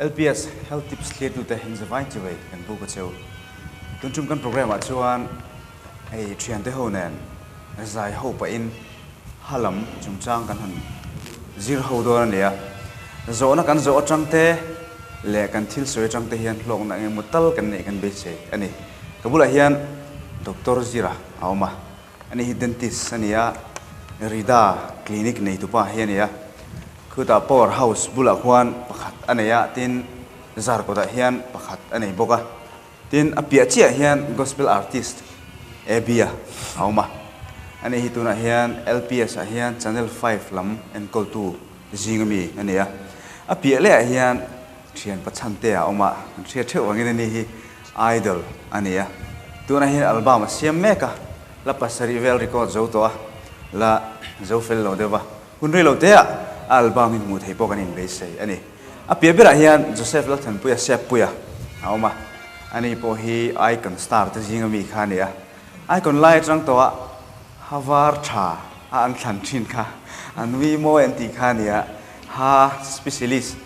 LPS Health Tips Clear to the Hands of Ichway and Bukachel. Don't you can program at Chuan a Triante Honan as I hope in Halam, Chumchang and Zero Hodorania. Zona can zo trangte, Lek until so trangte here long and Mutal can be say any. Kabula Hian, Dr. Zira, Auma, any dentist, Ania, Rida, clinic, Natupa, Hiania. Kuta powerhouse bulakwan pakhat anaya tin zarkoda hian pakhat anei boka tin apia chia hian gospel artist ebia auma ane hituna hian LPS a hian channel 5 lam and call to jingami anaya apia le hian thian pachante auma thia theu angin ni hi idol anaya tuna hian album siam meka la pasari vel record zo to la zo fel lo deba hunri lo te album in mut hepo kanin be sei ani apia bera hian Joseph Lathan puya sep puya auma ani po hi icon star te jingami khania icon lai chang to havar tha an than thin kha anwi mo anti khania ha specialist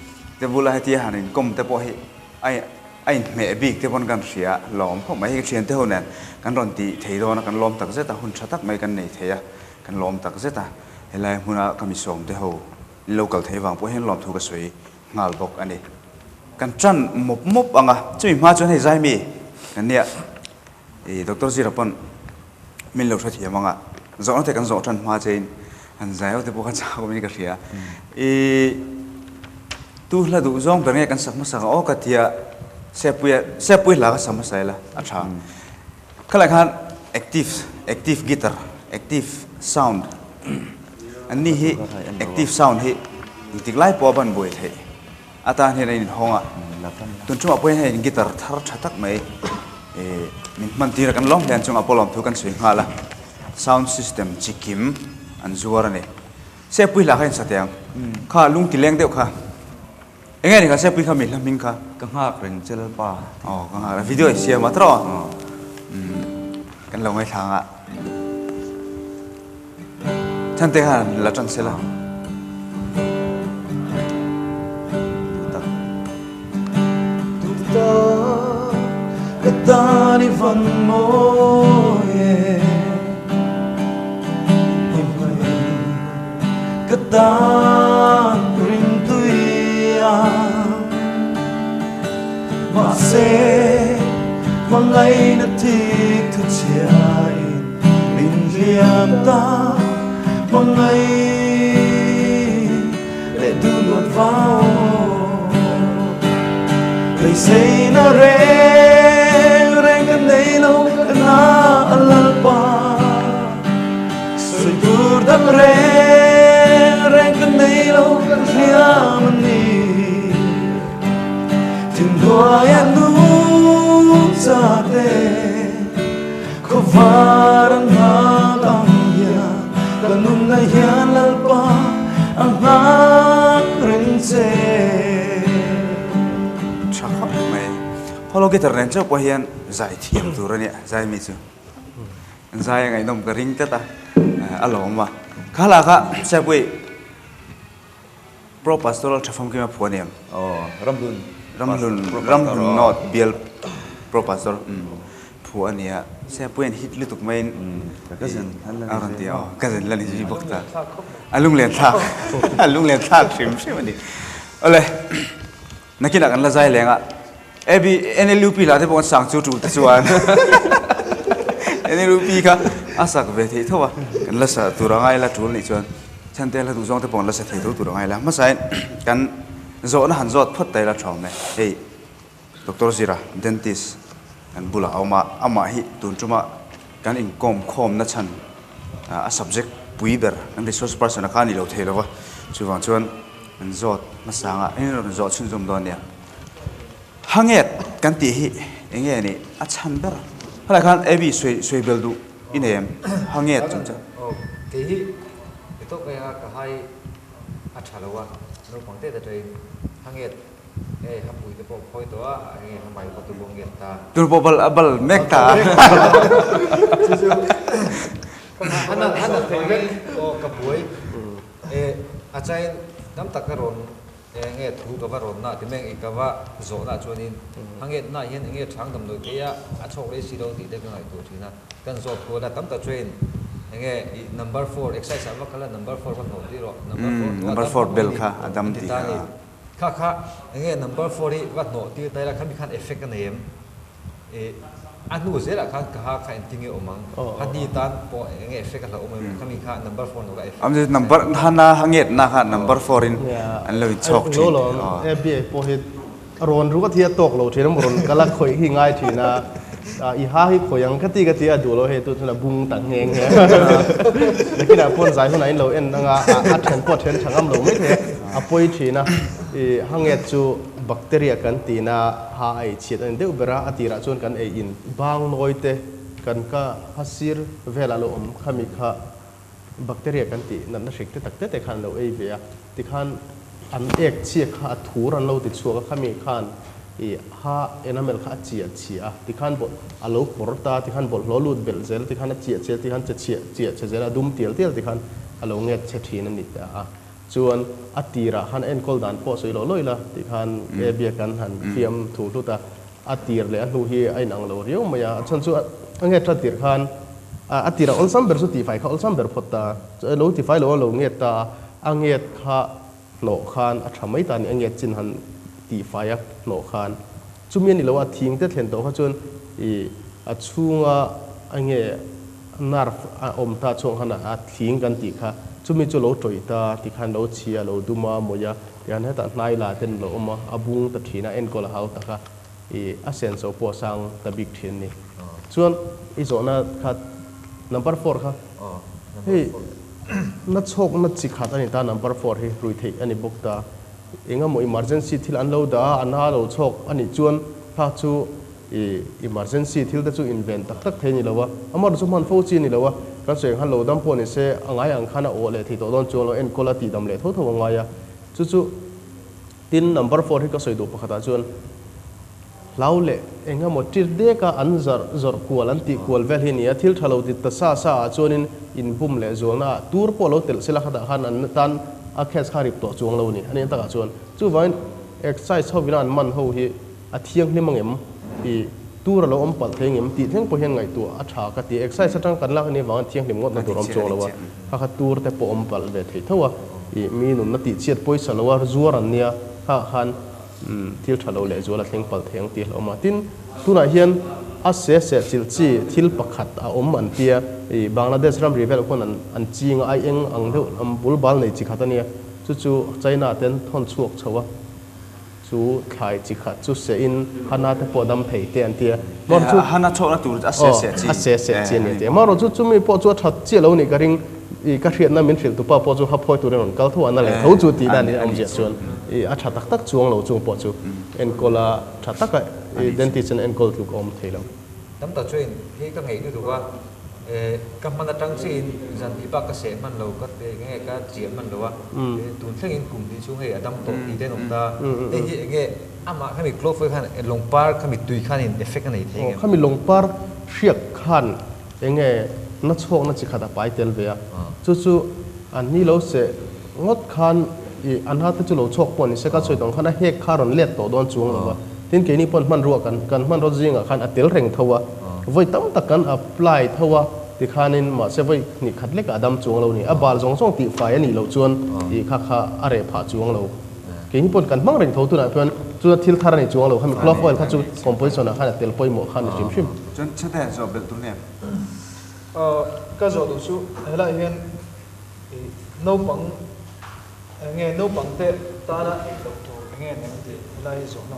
te bula hati hanin kom te po hi ai me big te bon kan ria lom pho mai thian te honan kan ron ti theidona kan lom tak zeta hun thatak mai kan nei theya kan lom tak zeta helai huna kamisom te ho local theiwang po hen lom thu ka sui ngal bok ani kan chan mop anga chui ma chon hei zai mi kan nia e Dr. Zirapon min lo thathi amanga zo te kan zo than ma chein han zai te po ka cha ko mi ka ria e tu la du zong ber nge kan sak ma sak o ka tia sepui la ka sam sai la acha khala khan active guitar active sound ani hi active sound hi tiklai po ban boi the ata he in honga tun chuma po he guitar thar thatak mai e min man tira kan long dan chunga polom thu kan sui ngala sound system chikim an zuar ne se pui la khain satyang kha lung tileng deu kha engai ni kha se pui kha mi laming kha ka nga kren chel pa ka nga video sia ma tro kan lo ngai thanga Tante han la chancela Tuta katani van moye katan ring tuya mase mangai na tik tu chiai min liam ta mangai để du luận vào they say na reng kan nei lo na alal pa soi dur dam reng kan nei lo kan liam ni tin doa ya nu sa te ko varan ha tam ya kanun na yan lalpa ang hakring se chakap mai holo guitar nen cho po hian zai thiam tur ania zai mi chu zai ngai nom ka ring ta aloma khala kha sepui pro pastoral thafam ki ma phoniam ramlun not bial pro pastor phu ania sepuen hit lutuk main cousin aran ti cousin lani ji bokta alung len thak shim ani ole nakina kan la zai lenga ebi NLUP la te bon sang chu tu te chuan NLUP ka asak ve thei thowa kan la sa turangai la tul ni chuan chante la du zong te bon la sa thei tho turangai la ma sai kan zo na han zot phot tai la thong ne hey Dr. Zira dentist kan bula ama hi tun chuma kan in khom na chan a subject puiber an resource person a khani lo thelo chuwang chuan an zot masanga in ron zot chun zum don ya hanget kan ti hi enge ni a chan ber hala khan ebi soi beldu inem hanget chun cha ke hi to ka hai a thalawa no pangte da train hanget hapui te po khoi to hamai ko tu bongget ta turbobal abal mekta hana favorite o kabuai achai dam takaron nghe thu đó vào rồi na thì mình cái vào rõ na cho nên hàng nghe na hiện nghe sáng tầm rồi cái à chọc lấy xí đâu thì đây cái này tuổi thì na cần rõ của là tấm tập train nghe number 4 exercise apa kala number 4 kan hoti ro number 4 bel kha adam ti kha nghe number 4 ri wat no ti tai la khan khan effect kan em anu zela khan kha intinge omang hadi tan po nghe effect kan la omang khan kha number 4 no la effect am je number hana hanget na kha number 4 in an lo chok thi lo fba po hit ron ru ka thia tok lo thena ron kala khoi hi ngai thina i ha hi khoyang khati ka tia du lo he tu thuna bung tang ngeng he lekin a pon zai hunai lo en anga a then po then changam lo me the a poi thina i hanget chu bacteria kan tina ha ai chit an deu bera atira chon kan e in bang noite kan ka hasir vela lo khami kha bacteria kan ti nan na shik te tak te khan lo e ve ti khan an ek chi kha thur an lo ti chuwa khami khan i ha enamel kha chia ti khan bol alo porta ti khan bol lo lut bel zel ti khan chia ti khan chia zela dum tiel ti khan alo nget che thin ani ta chuan atira han en kol dan po soi lo loila ti khan e bia kan han fiam thu lu ta atir le anu hi ai nang lo riu maya chon chu ange tratir khan atira ol sam ber su ti fai kha ol sam ber phota lo ti fai lo nget ta anget kha no khan a thamai ta ni anget chin han ti fai a no khan chumi ni lo a thing te thlen to kha chon i a chunga ange nar om ta chong hana a thing kan ti kha chumi chu lo troi ta ti khan lo chia lo duma moya yan ha ta nai la ten lo ma abung ta thina en ko la hau ta kha i a sense of po sang ta big thin ni chuan i zona kha number 4 kha hey na chok na chi khat ani ta number 4 hi rui thei ani bok ta enga mo emergency thil an lo da an ha lo chok ani chuan pha chu emergency thil ta chu invent tak tak thei ni lawa amar chu man fo chi ni lawa kan seng han lo dam po ni se angai ang khana o le thi to don chu lo en quality dam le tho tho nga ya chu tin number 4 hi ka soi do pakhata chuan laule enga mo tir de ka an zar kual an ti kual vel hi ni a thil thalo ti ta sa chuanin in bum le zona tur po lo tel sela khada han an tan a khes kharip to chuang lo ni ani ta ka chuan chu vain exercise ho viran man ho hi a thiang ni mangem i tur lo om pal thengem ti theng po hen ngai tu a tha ka ti exercise atang kan la ni wang thiang lim ngot na tur om chong lo wa kha tur te po om pal ve thei thowa i mi nun na ti chiat poi sa lo wa zuar an nia ha khan thil thalo le zuala thleng pal theng ti lo ma tin tuna hian a se chil chi thil pakhat a om an tia i bangladesh ram rivel kon an chinga ai eng ang deu am bul bal nei chi khatania chu china ten thon chuak chawa chu khai chi khat chu se in hana te podam thei te an tia mor chu hana chok na tur a se chi ni te mor chu mi po chu that chi lo ni ka ring i ka riat na min thil tu pa po chu ha phoi tu ren kal thu an le tho chu ti dan ni am je chuan i a tha tak chuang lo chung po chu en kola tha tak dentition en kol tu om theilo tấm tờ truyền khi các ngày đi qua các man trăng xin dần thì bác các sẽ man lâu các nghe các chuyện man lâu tuần sáng in cùng đi xuống hệ đâm tổ đi đến ông ta cái nghe mà khi mình close với khăn long par khi mình tùy khăn in effect này thế khi mình long par siết khăn nghe nó chok nó chỉ khát bài tel về chú anh ni lâu sẽ ngót khăn anh hát chú lâu chok pon sẽ các chuyện đồng khăn hết khăn lết tổ đón chuông rồi tin cái này pon man ruộng kan man rozing à khăn atel reng thua với tấm tắc kan apply thua thì khăn in mà sẽ với ni khát lek adam chuông lâu ni abal zong zong ti phải ni lâu chuan thì khá are pha chuông lâu cái này pon kan mang reng thâu tu na pon chú thil thar ni chuông lâu khami cloth oil khá chú composition khăn atel poi mo khăn sim sim chon chate job bel tu ne cái giờ đủ số hay là hiện nấu bằng nghe nấu bằng tệ ta đã đọc thủ nghe này thì lại rồi nó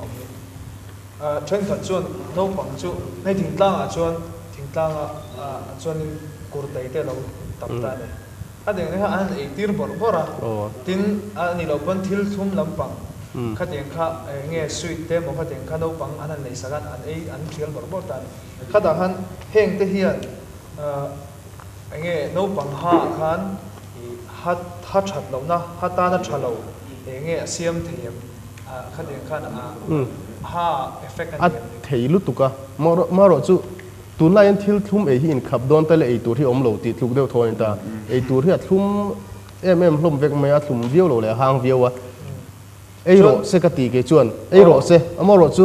trên thật chuan nấu bằng chú này thỉnh tang chuan cột tay tệ lâu tập ta này anh em thấy anh ấy tir bor ra tin anh ấy lâu vẫn thiếu thum lắm bằng khách em khá nghe sweet tệ mà khách em khá nấu bằng anh ấy sáng anh ấy anh thiếu bor ta khách đã han heng tệ hiện anh nghe nấu bằng ha khan hát chặt lâu na hát ta na chặt lâu anh nghe xiêm thêm khát điện khan ha effect anh thấy lúc tuka mà rồi chú tuần lai anh thiếu thum ấy hiện khắp đón tới lại tuổi thì ông lâu thì lúc đầu thôi ta ấy tuổi thì thum em lùm việc mấy thum viêu lâu lại hàng viêu à ấy rồi sẽ cái gì cái chuyện ấy rồi sẽ mà rồi chú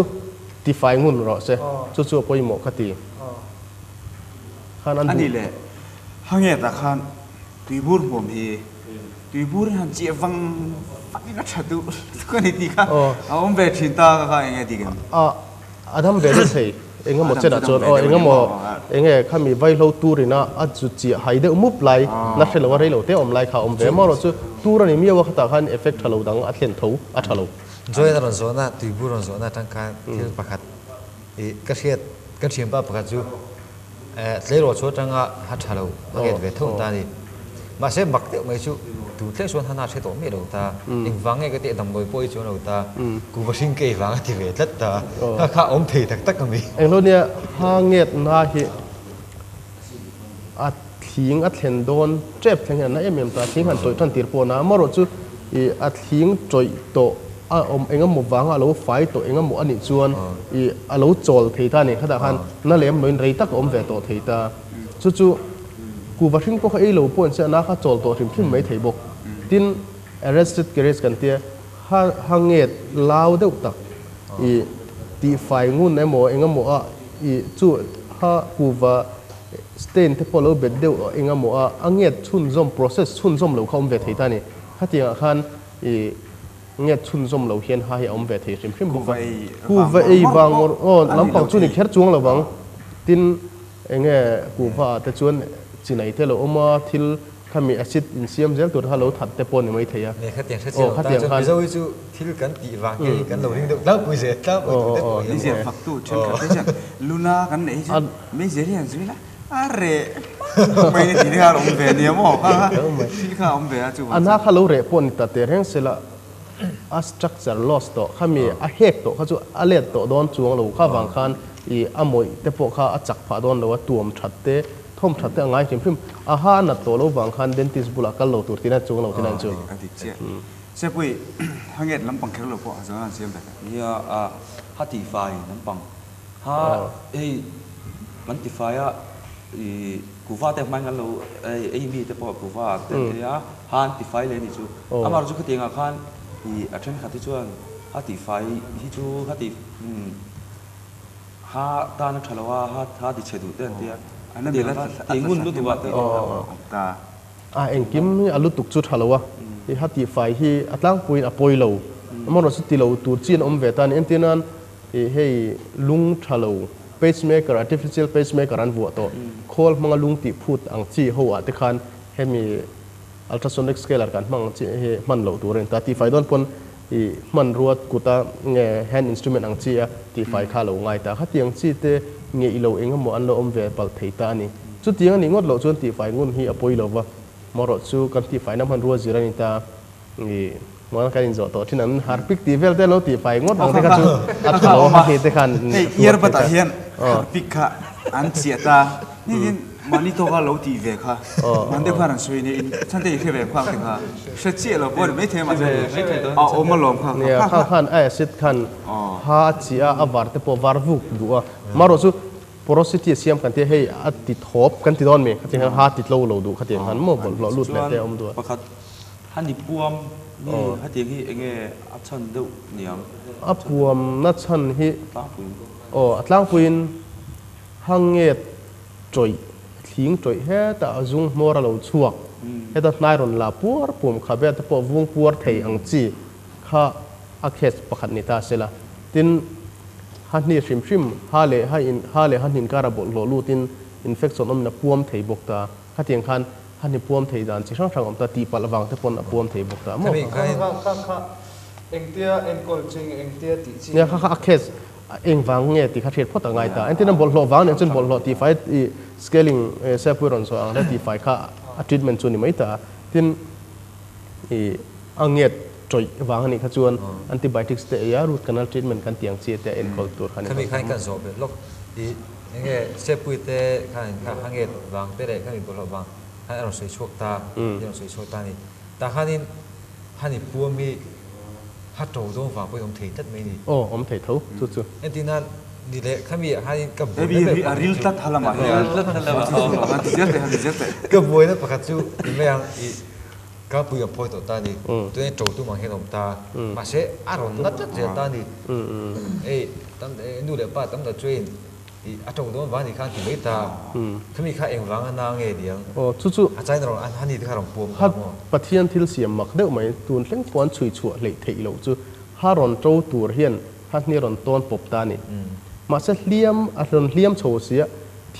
define ngun rồi sẽ chú chú bôi một cái gì khăn ăn อันนี้แหละฮังเงตาคันตุยบูร์ผมเฮตุยบูร์ฮันเจียฟังฟังนักชัดดูก็นี่ดีค่ะเอาผมไปชินตาค่ะยังไงดีกันอาทำแบบนี้ใช่เองก็หมดเจตจนเองก็หมดเองข้ามีไว้เราตูรินะอาจุดจีหายเดือมุบไหลนักเทลว่าไรเราเตะอมไหลข่าวอมเวมาเราจะตูรนี่มีว่าขตาขันเอฟเฟกต์ทะลุดังอัดเห็นทูอัดทะลุจอยนั่นส่วนน่ะตุยบุรุษส่วนน่ะทั้งการที่ประคัดก็เชียดก็เชียงป้าประคัดจูเลี้ยงชัวจังอ่ะฮัททะลุมาเกิดเวทุ่งตานี่มาเสพบักเตะไม่ชูดูเลี้ยงส่วนท่านาเชตไม่เราตาอิงฟังไงก็เตะดำบอยป่วยชวนเราตากูก็ชิงเกยฟังที่เวทัดตาข้าอมเทตักก็มีเองเราเนี่ยหางเงียดนาฮิอัดทิ้งอัดเห็นโดนเจ็บทั้งนั้นนะเอ็มตาทิ้งหันตัวทันตีร์ปนะมาเราจูอัดทิ้งจอยโตเองก็หมดวางเราไฟตัวเองก็หมดอันนี้ชวนเราโจลเทตานี่ขนาดนั้นนั่นเลยมันเรตักอมเวตัวเทตาจู่กูว่าถึงก็ให้เราป่วนเสียนะข้าโจลตัวถึงขึ้นไม่เทบกทิน arrested case กันเตียหางเงียดลาวเด็กตักตีไฟงุ่นในหมอเองก็หมดจู่ถ้ากูว่าสเตนที่พอเราเบ็ดเดียวเองก็หมดเงียดชุนซ่อม process ชุนซ่อมเราเข้าอมเวเทตานี่ข้าที่อ่านเงี้ยชุนสมเราเห็นหายอมเวทีริมริมกูว่าไอ้บางลำพังชุนอีกแค่จวงเราบางทินเงี้ยกูว่าแต่ชวนจีไหนเท่าเราอมาทิลข้ามีแอซิดอินเซียมเจลตัวถ้าเราถัดแต่ปนไม่เทียเนี่ยข้าเตียงชัดเจนแต่จนไปเจอวิจูทิลกันตีวางกันเราดิ้งแล้วกูเสียแล้วนี่เสียฝักตู้เช่นกันแต่เช่นลูน่ากันไหนใช่ไม่เสียที่เห็นสิละอะไรไม่ได้ทีนี้ข้าอมเวเนี่ยมั้งที่ข้าอมเวจู่อันนั้นข้าเราเรปนแต่เรื่องเสละstructure loss ตัวข้ามีเฮกตัวข้าจู่เล็ดตัวโดนจวงเราข้าบางคันมวยแต่พวกข้าจักผ่าโดนเราตัวมชัดเตะท่อมชัดเตะง่ายจริงพิมอาหารนัดตัวเราบางคัน dentist บุลกัลเราตัวที่นั่นจวงเราที่นั่นจวงเช่นปุ้ยหางเงินลำปังแค่เราพอจะนั่นเสียมแต่เนี่ยฮัตติไฟน้ำปังมันติไฟกูว่าแต่ไม่งั้นเรามีแต่พอกูว่าแต่เนี่ยฮันติไฟเลยนี่จูมาเราจูก็เตียงอาคารอาจารย์ขัดที่ชวนฮัตติไฟที่จูฮัตติตานักทะเลาะฮัตติเฉดูเต้นเดียอันนั้นเดี๋ยวตีงุ่นรู้ตัวตาเองกิมนี่อลุตุกจุดทะเลาะฮัตติไฟที่อัตลังปุยอปอยเรามันเราสุดที่เราตัวจีนอมเวตันเอ็นที่นั้นให้ลุงทะเลาะpacemaker artificial pacemaker อันวัวตัวโคลมังลุงติพูดอังจีหัวแต่คันให้มี ultrasonic scaler กันมังจีมันเหลาตัวเรื่องแต่ที่ไฟโดนปนมันรัวกุตาเงย hand instrument อังจีที่ไฟข้าเหลาง่ายแต่ข้าที่อังจีเตเงยเหลาเองก็มันอันเราอมเวปัลเทตานี่จุดที่อันนี้งดเหลาจนที่ไฟงุ่นฮีอปอยเหลาว่ามรดจูกันที่ไฟน้ำมันรัวจีรันิตามันการอินโซตัวที่นั้นฮาร์พิกตีเวลเตโลตีไฟงดบางทีก็จูอัดเขาฮักเฮตคันเฮียร์ปัตตาเฮียนพิกค่ะอันเสียตานี่มันนี่ตัวก็โลตีเวค่ะมันเดี๋ยวพารันสวยนี่ฉันได้แค่แบบความถึงค่ะเชื่อเชี่ยเราบ่ได้ไม่เท่มาเลยโอ้มาลองค่ะเนี่ยข้างไอ้สิทธิ์คันฮาจีอาอวาร์ตพอวาร์วุกดูอ่ะมารู้สึก porosity เสียมกันที่ให้อัดติดทบกันที่โดนมีเขาที่ฮาติดโลดูเขาที่หันมั่วบนหล่อลุดเลยแต่อมตัวฮันดิปวมนี่ฮัตติที่เองอัดชันเดูเนี่ยอัปวมนัดชันที่อัตลังปุยนหังเงดจอยทิ้งจอยเฮแต่จุงมัวเราชัวเฮแต่นายรอนลาปัวปุ่มขับเบตปอวุ้งปัวไทยอังจีข้าอักเสบประคันนิตาเสละตินฮันนี่ชิมฮาเลฮันนินการะบโลลูตินอินเฟคชั่นอมนับปวมไทยบกตาข้าเตียงคันฮันนี่ปวมไทยดานชิช่างทางอมตาตีปัลวังแต่ปนปวมไทยบกตามั่วเอ็งเตียเอ็งกอลจิงเอ็งเตียติจิเนี่ยข้าอักเสบเองวังเงี้ยติข้าเทียดพอต่างไงตาเอ็นที่นั่นบอลโลวังเนี่ยจนบอลโลตีไฟscaling เซฟวิรอนส่วนแล้วตีไฟข้า treatment ส่วนนี้ไม่ตาที่อังเงียดจอยวางนี่ข้าส่วน antibiotics แต่ยา root canal treatment กันเตียงเสียแต่เอ็นคอลตัวขันนี้มีใครกันสอบเลยล็อกดีเงี้ยเซฟวิแต่ขันอังเงียดวางแต่เด็กขันนี้บอลวางขันเราใส่ชกตาเราใส่ชกตานี่แต่ขันนี้ปัวมีฮัตโต้ต้องฟังไปตรงเทตัดไม่นี่ผมเทเท่าสุดๆเอ็นที่นั่นดีเลยข้ามีฮันนี่กับบุยเนี่ยรีลตัดฮัลมาฮันดิเจตกับบุยเนี่ยประคัตจูไม่ยังก ก็ปุยกับพอยตัวตานี่ตัวนี้โจตุมังเห็นผมตามาเสอารมณ์นัดเจตานี่ตั้งดูเดี๋ยวป้าตั้งแต่ช่วยอาจารย์ตัวบ้านที่ข้างที่ไม่ตาเขามีข้าเองวางนางเดียงจู่อาจารย์เราอันนี้ที่ข้าหลงปวมฮัดปะเทียนที่เสียมักเด้อไหมตูนเล่งปอนช่วยชัวเลยเทโลจู่ฮารอนโจตัวเฮียนฮัดนี่รอนต้นปบตานี่มาเสเลี้ยมอารอนเลี้ยมโชเสีย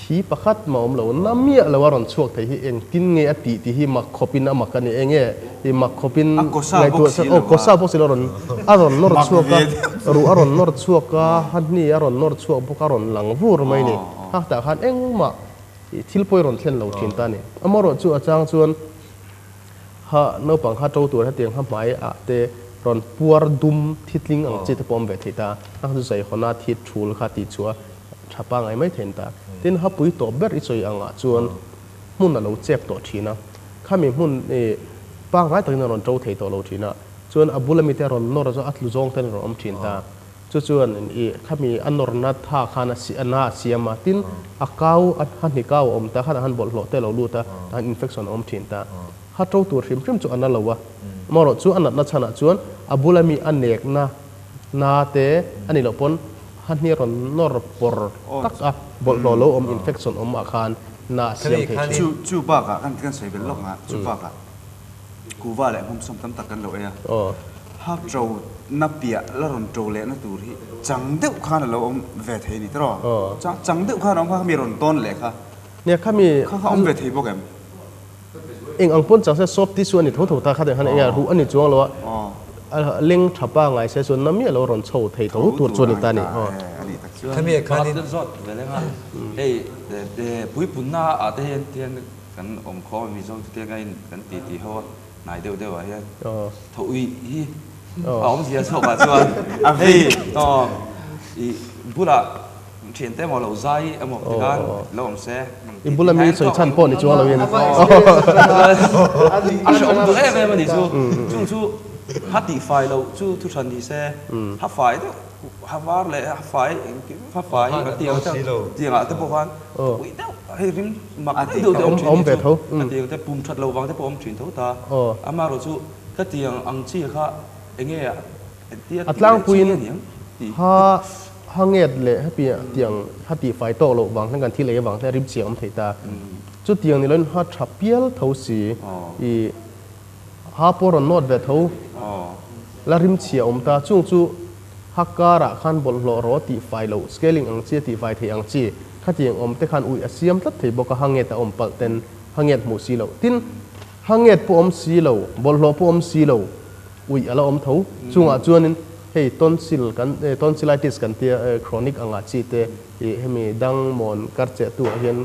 ที่ประคัดมาอมเหล่าน้ำเมียเราว่ารอนช่วงที่เองกินเงี้ยตีที่มักขบินอ่ะมักกันเองเงี้ยที่มักขบินในตัวก็ซาบุกสิลรอนอารอนนอร์ช่วงก็รู้อารอนนอร์ช่วงก็ฮันนี่อารอนนอร์ช่วงพวกอารอนหลังวูร์ไม่นี่ฮักแต่ฮันเองมาทิลปอยรอนเช่นเราทิ้งตานี่อมรจู่อาจารย์ชวนฮะนปังฮัดโจตัวฮัดเตียงฮับหมายอะเตรอนปัวดุมทิดลิงอังจิตปอมเวทิตาฮักจะใส่คนน่าทิดชูลขัดติดชัวชาปังไงไม่เห็นตาทีนฮับปุยตัวเบอร์อิสอยอังอ่ะชวนมุ่นเราเจ็บตัวทีนะข้ามีมุ่นปังไงตัวนี้รอนโจเทตัวเราทีนะชวนอับุลมิเตรอนนอร์จะอัตลุจงเทนรอนอมทีนตาชวนข้ามีอันนอร์นัทท่าขานาอันน่าเสียมาทีนอักเก้าอันฮันนิเก้าอมตาข้าหันบอลโลเตเราลูตาฮันอินเฟคชันอมทีนตาฮัดโจตัวริมจวนอันนั้นเราวะมรดชวนอันนั้นนัชนะชวนอับุลมีอันเนกนาเตอันนี้เราปนฮันนี่รอนนอร์ปอร์ตักอ่ะบอลโลอมอินเฟคชันอมอาคารน่าเสียงเทจู่ปากอ่ะกันใส่เป็นลงอ่ะจู่ปากอ่ะกูว่าแหละผมสมตั้มตักกันเลยอ่ะฮักโจนับเปียแล้วรอนโจเล่นนั่นตัวที่จังเด็กข้าเราอมเวทีนี่ตลอดจังเด็กข้าน้องข้ามีรอนต้นเลยค่ะเนี่ยข้ามีข้าอมเวทีโปรแกรมเองอังปนจังเสียซบที่ส่วนนี่ทุ่งตาข้าเดี๋ยวฮันเองรู้อันนี้จ้วงแล้วเล่งทับบ้างไงเสียส่วนน้ำมีเรารอนโชว์เทตัวตัวส่วนนี้ตานี่ถ้ามีการนี้สดเวลาเอ้ปุยปุ่นหน้าอาจจะเห็นเทียนกันอมคอมีช่องเทียนกันตีเขาไหนเดียวว่าเฮ้ยถอยอมเสียสกอ่ะส่วนเฮ้ยต่อบุระเทียนแต่หมอเราใจหมอที่กันเราอมเสียบุระมีสวยชันป้อนในจ้วงเราเองอาชมตัวเองมันดิจู่ฮัตติไฟเราจู่ทุกชันดีเซ่ฮัตไฟฮัตวาร์เลยฮัตไฟเตียงแต่พวกนั้นวิ่งเต้าให้ริมมักดูแต่อมเบ็ดเขาเตียงแต่ปุ่มชัดเราวางแต่ปุ่มถิ่นเท่าตาอามาเราจู่ก็เตียงอังชีค่ะเองเงี้ยอัตลังปุยนฮะเงียดเลยฮัตเปียเตียงฮัตติไฟโตเราวางทั้งกันที่เลยวางแต่ริมเสียงอมเทตาจู่เตียงนี่เราฮัตชับเปียลเท่าสีฮาปอรอนนอดเวทเท่าแล้วริมเสียอมตาจู่ฮักการะขันบอลโลรตีไฟโลสเกลิงอังเจียตีไฟเทียงจีขัดยังอมแต่ขันอุยเสียมตัดเทบอกฮังเงตอมปัลเตนฮังเงตมูซีโลตินฮังเงตปอมซีโลบอลโลปอมซีโลอุยอะไรอมเท่าจู่จวนนั้นเฮ้ยต้นซิลกันต้นซิลไลติสกันเตียโครนิกอังจีเตเฮมีดังมอนกัดเจตัวเห็น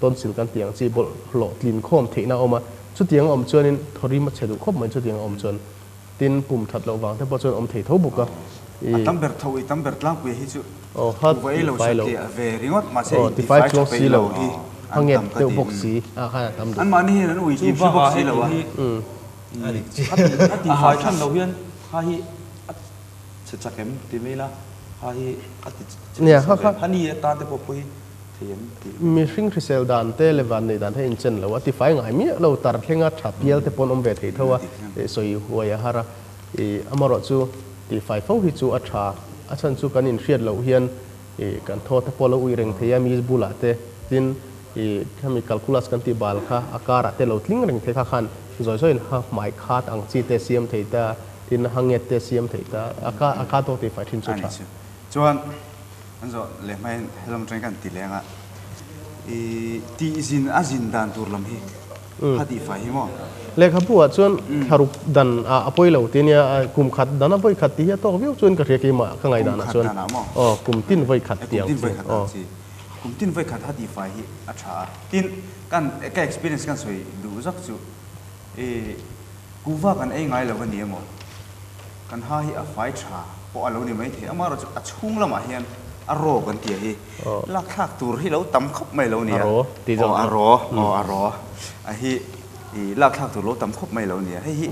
ต้นซิลกันเตียงจีบอลโลลินโคมเทน่าออกมาชุดเตียงอมจวนนั้นทอริมัดเฉดุครบเหมือนชุดเตียงอมจวนตินปุ่มถัดเราวางแต่พอจวนอมเทเท่าบุกก็ตั้มเบิร์ดทวีตั้มเบิร์ดล่างไปฮิจุฮัดไว้เราใช้เดียเวริงอดมาเสียที่ไฟช่วงสีเราฮังเงียบเตียวบกสีค่ะตั้มอันมานี่นั่นอุ้ยที่บกสีเราวะฮัดตีไฟท่านเราเพี้ยนฮาฮิจะจักเอ็มตีไม่ละฮาฮิเนี่ยฮันนี่ตาเตปปุยมีสิ่งที่เซลดันเตเลวันในดันให้อินเจนแล้วว่าที่ไฟไงมีเราตัดแค่งัดฉับเยลเตปนอมเวทีเท่าว่าสวยหัวยฮาระอมรจูที่ไฟฟ้าฮิจูอัชาอาจารย์จูกันอินเชียดเราเฮียนกันโทษแต่พอเราอุยเริงเทียมีบุลาเตจินถ้ามีคัลคูลัสกันที่บาลค่ะอาการเตเราทิ้งเริงเทียขันจอยๆฮะหมายขาดอังจีเตเซียมเทียตาที่นั่งเงตเตเซียมเทียตาอาการตัวที่ไฟทิ้งสุดจวนอันนั้นเลยไม่ลำใจกันติดแรงอ่ะที่จินอาจินดันตัวลำฮีฮัดดีไฟหิมะเล็กครับพวกชวนฮารุดันอภัยเราที่เนี่ยกลุ่มขัดดันอภัยขัดที่ตัววิวชวนกระเทียมมาข้างในดันชวนกลุ่มตินไฟขัดเดียวกลุ่มตินไฟขัดฮัดดีไฟฮิอัชชาตินกันแค่ experience กันสวยดูสักจุกูว่ากันไอ้ไงเราวันนี้มั้งกันหาฮิอไฟชาพอเราเนี่ยไม่เห็นอามาเราจะชุ่งละมาเฮียนอารมณ์กันเตี๋ยฮีลักลักตัวที่เราตำขับไม่เราเนี่ยอารมณ์ไอ้ฮีลักลักตัวเราตำขับไม่เราเนี่ยไอ้ฮี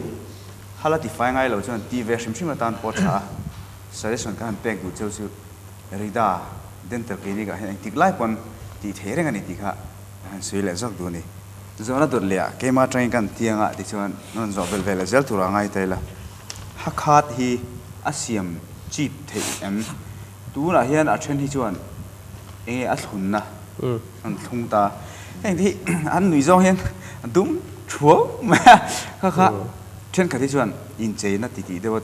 ฮัลโหลที่ไฟไงเราจนทีเวชชิมมาตานปอชาสารส่วนการแปลงดูเจ้าสุดริดาเดินตะกี้นี่ก็เห็นติดไล่ปนตีเทเรื่องกันนี่ติค่ะสวยเลยสักตัวนี่ zo na dot lia ke ma train kan tianga ti chuan non zo vel vel zel tura ngai taila hakhat hi asiam chip thei em tu na hian a then hi chuan enge a thlunna an thung ta heng thi an nui zo hian dum thuo ma kha then kha thi chuan in che na ti dewa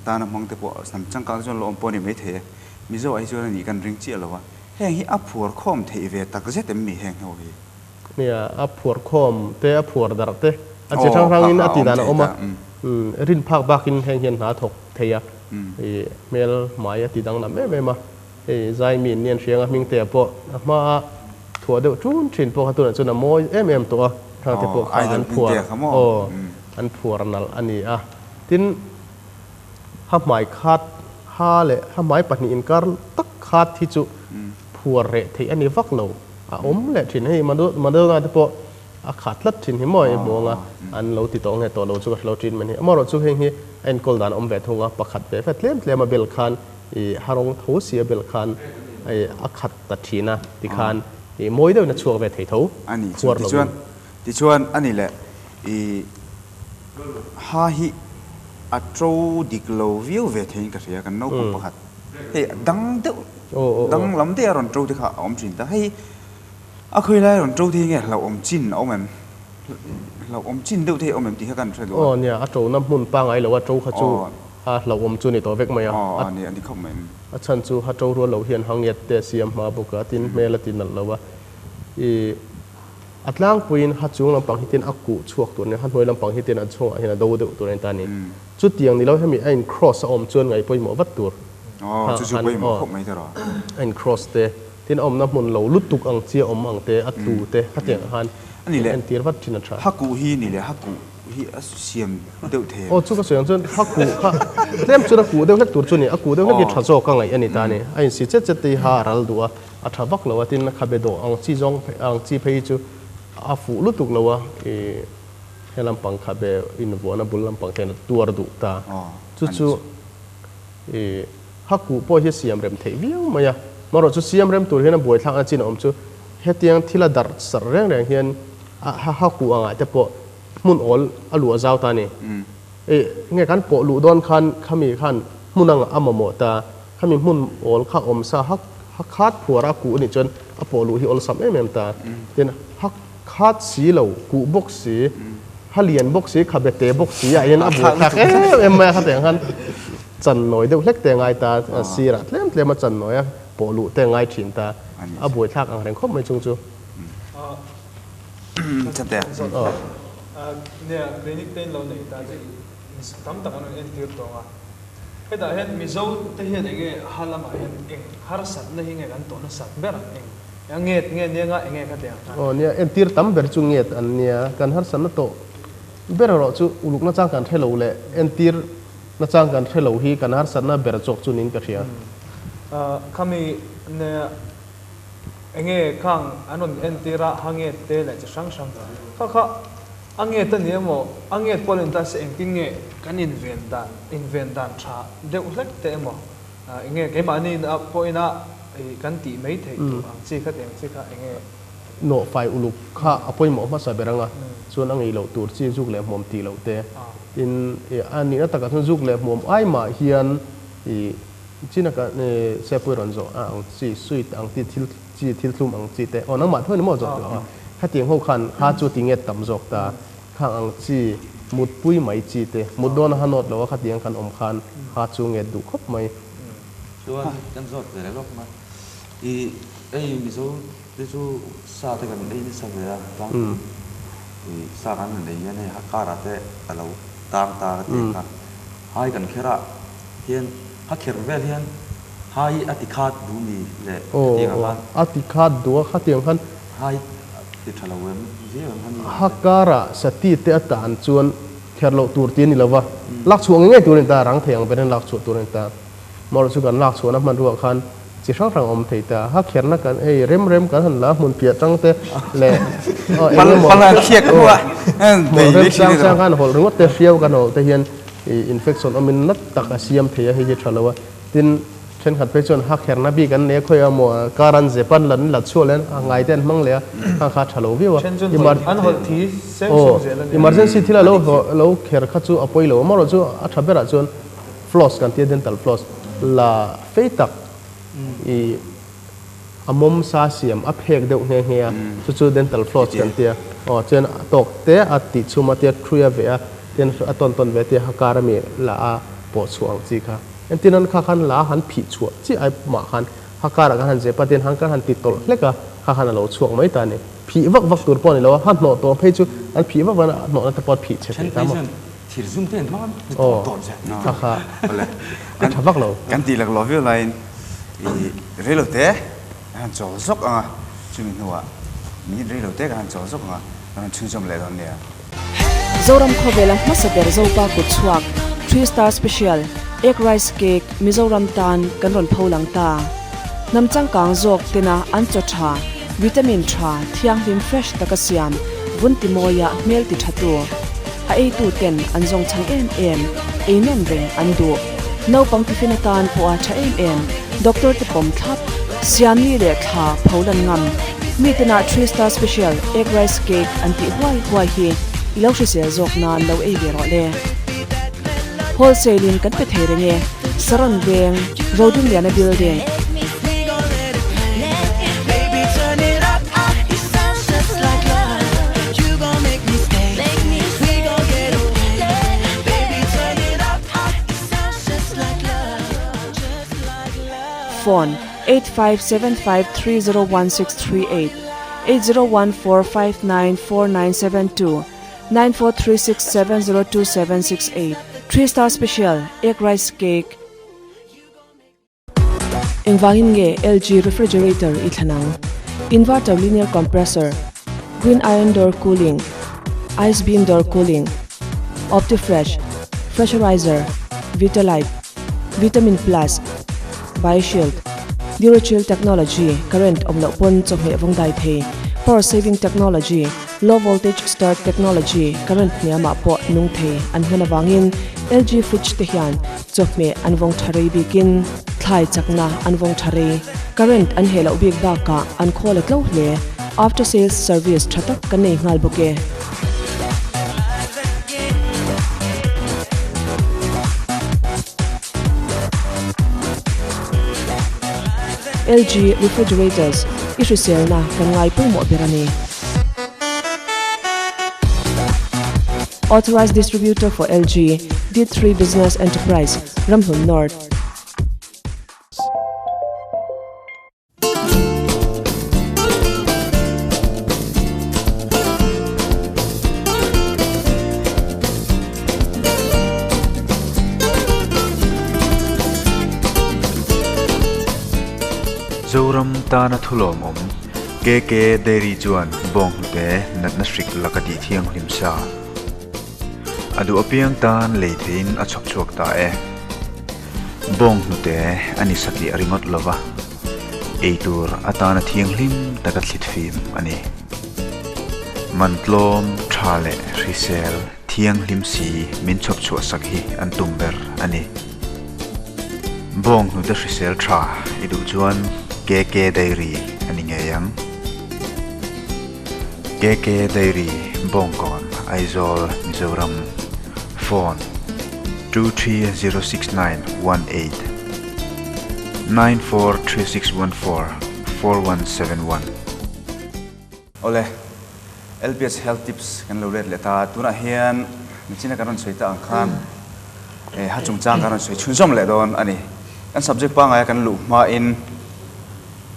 ta na mong te po sam chang ka chuan lo om poni me the mi zo ai chuan ni kan ring chi lo wa heng hi a phur khom thei ve tak zet em mi heng ho hiเนี่ยอัพผัวคอมเตะอัพผัวดาร์เตะอาจจะทั้งอินอติดานะอมารินพักบักอินแห่งเฮียนหาถกเทียเมลหมายติดังนั้นไม่มาใจมีเนียนเสียงมิงเตะปะมาถั่วเดียวจุนชินปะตัวนั้นจนมอยตัวทางเตะปะอันผัวอันผัวนั่นอันนี้อ่ะทินห้าหมายคาดห้าเลยห้าหมายปัจจุบันการตักคาดที่จุผัวเระที่อันนี้ฟักเราแหละถิ่นให้มาดูงานที่พอขาดลัดถิ่นให้มอยมองอันเราติดต่อไงตัวเราจุกเราถิ่นมันนี่มาเราจุกเฮงที่เอ็นกอลดานเวทงประคัดเวทเลี้ยมาเบลคันฮารองทูเสียเบลคันขัดตัดถิ่นนะติคันมวยเดียวนะชัวเวทเท่าอันนี้ที่ชวนอันนี้แหละฮาฮิอัตโตดิกโลวิวเวทเฮงกันเสียกันนกประคัดเฮ้ดังเดียวดังลำเดียรอนโตที่เขาอมจินแต่ให้เคยไล่รอนโตที่ไงเราอมจินเอามันเราอมจินเดียวที่เอามันตีกันใช่ไหมเนี่ยอัตโตน้ำมุนปังไอหรือว่าโตขจูเราอมจูนี่ตัวเวกไหมอันนี้เขาเหม็นฉันจูฮัตโตรัวเราเฮียนหังเงียเตเสียมมาบุกตินเมลตินนั่นแล้วว่าอัตล่างปุยนฮัตจูลำปังฮิตินอักกุชวกตัวเนี่ยฮัตมวยลำปังฮิตินอันช่วงเห็นดูดูตัวในตานี้จุดเตียงนี้เราให้มีไอ้ครอสอมจวนไงปุยหมอวัดตัวจู่ๆไปหมดครบไหมตลอดอัน cross เตะที่อมน้ำมันเราลุตุกอังเจียอมอังเตะอัตูเตะฮัตเตียงฮันอันนี้แหละอันที่วัดชินทราฮักกูฮีนี่แหละฮักกูฮีเสียมเดือดเทโอ้ชุกเสียงจนฮักกูฮะเล่มจุดฮักกูเดือดเล็กตัวจุนี่ฮักกูเดือดเล็กที่ทัศน์กังไงอันนี้ตาเนี่ยไอ้สิเจ็ดตีหารัลดัวอัฐบักเราว่าที่นักขับโดอังจีจงอังจีเพย์จูอาฟูลุตุกเราว่าเฮลัมปังขับอินวัวนับบุลลัมปังเทนตัวดุตาจู่ฮักกูพอเฮเสียมเริ่มเทียมมามาเราจะเสียมเริ่มตัวเห็นบ่อยทางอันจีนอมจู่เฮตียงที่ละดัดสระแรงเฮียนฮักกูอ่ะแต่พอมุนอลอลัวเจ้าตานี่ไงกันปอลูดอนคันขมีคันมุนังอัมโมตาขมีมุนอลข้าอมซาฮักคาดผัวรักกูนี่จนปอลูฮิอลสัมเอ็มตาเดี๋ยวฮักคาดสีเหล่ากูบกสีฮัลเลียนบกสีขับเตะบกสีอย่างนั้นอับหักเอ็มมาขัดแต่งกันจันหน่อยเดี๋ยวเล็กแต่งไงตาสีรัดเล่มมาจันหน่อยปอลูแต่งไงถินตาอับหัวทักอังแรงครบไม่จงจูจันแต่เนี่ยคลินิกเต้นเราเนี่ยตาจะตั้มตั้งอันนี้ที่ตัวอ่ะไอ้แต่เห็นมิโซ่ที่เห็นเองฮัลละมาเห็นเองฮาร์สัตนี่เองกันตัวนั้นสัตเบร์เองยังเงียเนี่ยก็เองก็เดียวอ๋อเนี่ยเอ็นตีร์ตั้มเบร์จุงเงียอันเนี่ยกันฮาร์สัตนั่นโตเบร์เราจูอุลุกน่าจ้างกันเทโลเล่เอ็นตีร์น่าจ้างกันเทโลฮีกันฮาร์สัตน่าเบร์จกจุนินกันเชียขามีเนี่ยเองข้างอันนั้นเอ็นตีระหางเงียเตะเลยจะช่างข้าอังเงตันเนี่ยมั้งอังเงตพอลินตัสเองกินเงกันอินเวนดันชาเดี๋ยวเล็กเตะมั้งเงเกี่ยมันนี่พออินะกันตีไม่ถึงอังซีขัดเองซีขัดเงโนไฟอุลุกข้าอภัยหมอมาใส่เบรังอ่ะส่วนอังเงเราตัวซีจุกเล็บมอมตีเราเตะอินอันนี้นะแต่กันจุกเล็บมอมไอมาเฮียนจีนักเนี่ยเซปุยรันโซอังซีสุยอังตีทิลทุ่มอังซีเตะอ๋อนั่งมาเท่านี้มั้งจบแล้วถ้าเตียงหัวคันข้าจูติงเงต่ำจกตาข้างอังจีมุดปุ้ยไม่จีเตมุดโดนหันอดแล้วว่าข้าเตียงคันอมคันข้าจูเงดูครบไหมชัวร์จันทร์สดเดี๋ยวรอบมามิโซที่ชูซาเตกันนี่สักเวลาบ้างซากันในยันให้ฮักการ์เตะเราตามตาเตียงกันให้กันแค่ละเฮียนฮักเขียนเวลเฮียนให้อติคาดดูมีเลยเตียงกันอติคาดดูข้าเตียงคันให้ฮักการะสติเตะตานชวนแค่เราตัวตีนี่แล้ววะลักชวงง่ายตัวนี้ตารังเทียงเป็นลักชวงตัวนี้ตามรสุกันลักชวงนั้นมันรัวคันจีช่างรังอมเทียตาฮักเขียนนักกันเร็มกันหันละมุนเปียจังเตะเละมันเคียกว่าเร็มช่างกันหัวรึว่าเตะเฟี้ยวกันหัวเตะเฮียนอินเฟคชันอมินนัดตักเสียมเทียให้เจชาลวะทิน เช่นขัดไปจนหักแขนนับบีกันเนี่ยค่อยเอาหมวการันเจปันหลันหลัดชั่วแล้วไงเต้นมั่งเลยข้าขาฉลองพี่วะ เช่นจนอันหดทีเซ็ง โอ้ ส่งเสียแล้ว emergency ที่เราเขียนข้าจูอภัยเรามาเราจูอัฐเบระจน floss กันที่ dental floss ละเฟตักอีอมซาเซียมอัพเฮกเดวเฮียจู dental floss กันที่อ๋อเช่นตกเตะอัติชูมาเตะครัวเวียเช่นต้นเวทีฮักการมีละปวดช่วงจีค่ะอันที่นั้นข้าขันละหันผิดชัวที่ไอมาขันฮักการกันหันเจ็บประเด็นหันกันหันติดตลเล็กอะข้าขันเราช่วงไม่ตานี่ผีวักตัวปอนนี่แล้วหันหนอตัวเพจูอันผีวักวันหนอนั่นแต่ปอดผีเช่น ฉัน นี้ ไป ตาม ฉันถือซุ่มเต้นมัน โอ้ ตอนใช่ ข้าข้า เลย กันทับวักเรา กันตีหลักล้อวิวไลน์เรื่องเตะอันจอซกอ่ะจุ่มหัวมีเรื่องเตะกันจอซกอ่ะมันชื่นชมเลยตอนเนี้ย Zoram Khovelang Masaber Zopa Kutsuak 3-star special egg rice cake Mizoram tan kanron pholang ta namchang kang jok tena anchocha vitamin tha thiang lim fresh takasiam vuntimoya mel ti thatu a ei tu ten anjong chang em einen reng andu no pang tiffin tan po a tha em doctor te pom thap siamni le kha pholan ngam mi tena 3-star special egg rice cake anti huai hi ilo se jok na lo ei be ro le wholesale kan pe the renge saron beng roding liana building phone 8575301638 8014594972 9436702768 3-star special egg rice cake Engwangin nge LG refrigerator ithanang inverter linear compressor green iron door cooling ice beam door cooling OptiFresh pressurizer Vitalite Vitamin Plus BioShield DuraChill technology current omlo pon chome vongdai the power saving technology low voltage start technology current niama po nung the an hanawangin LG fridge te hian chokme anwong thare bikin thlai chakna anwong thare current an hela ubik da ka an khole tlo hle after sales service thatak kanei ngal boke LG refrigerators isresel na kangai pumo berani Authorized distributor for LG D3 Business Enterprise Ramhun North Zoram ta na thulom ke dairy chuan bong te nat na strik lakati thiang limsa adu apiang tan leithein a chok chuak ta bong te ani saki aringot lova eitur atana thiang lim takat thlit fim ani mantlom thale risel thiang lim si min chok chu sakhi an tumber ani bong te risel tha idu chuan KK Dairy ani nge yang KK Dairy Bongkon Aizol Mizoram phone 230691 943614 4171 Ole LPS Health Tips kan lo red leta tuna hian china karon soita angkhan ha chungchang karon soi chunjom le don ani kan subject pa ngai kan lu ma in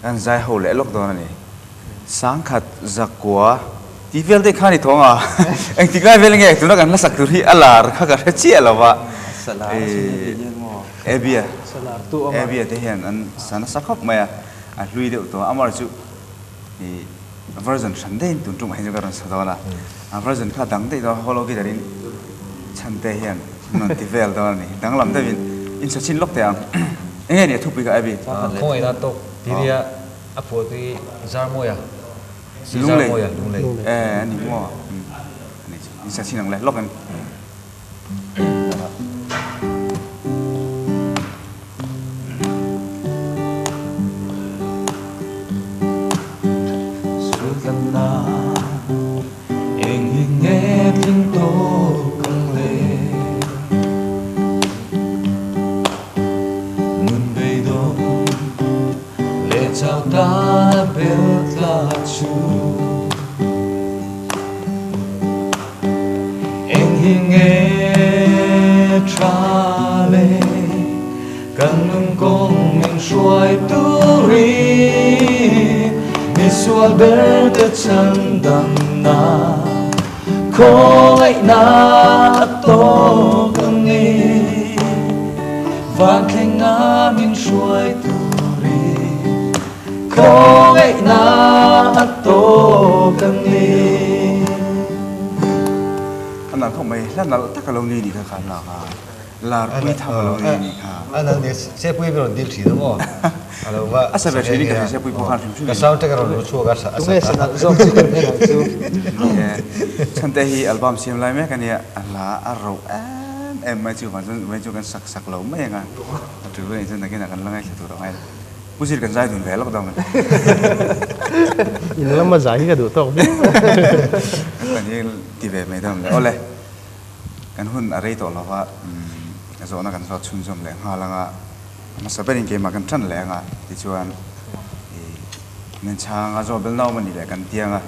kan zai ho le lok don ani sang khat zakwa tivel de khani thonga eng tikai vel nge tuna kan la sak tu hi alar kha ka chi alawa sala ebia salar tu ebia te hian an sana sakhop maya a lui de to amar chu i version shandein tun tum hai karon sa dona a version kha dang de do hologi darin chante hian non tivel don ani dang lam de bin in sa chin lok te ang enge ni thupi ka abi khoi da to tiria apo ti zarmoya lungle lungle ani mo ani in sa chin ang le lok an sao ta biết là chú anh hi nghe trả lệ cần nung công mình xuôi tu ri mi xuôi bể te chân đầm na không ai na to cần đi và khen ngã mình xuôi tu ri không ai na to cần đi anh nói không mày lần nào tất cả lâu ni đi cả khán là quy thầm lâu ni đi cả anh nói sẽ quy về điều chỉ đúng không alo và à sao vậy thì cái sẽ quy bộ khăn phim cái sao cái rồi chua cái sao chúng ta sẽ nói dòng chỉ cần cái chú chân tay hi album xem lại mấy cái này là arrow em mấy chú còn sắc lâu mấy ngàn từ bây giờ cái nào cần lắng nghe từ đó ngay bố chỉ cần giải thuyền vé lắm đâu mà in lắm mà giải cái đủ tao biết cái này thì về mấy thằng đấy ole kan hun array to lawa zona kan so chun jom le nga langa ma saberin ke ma kan than le nga ti chuan nen changa zo bel naw mani le kan tianga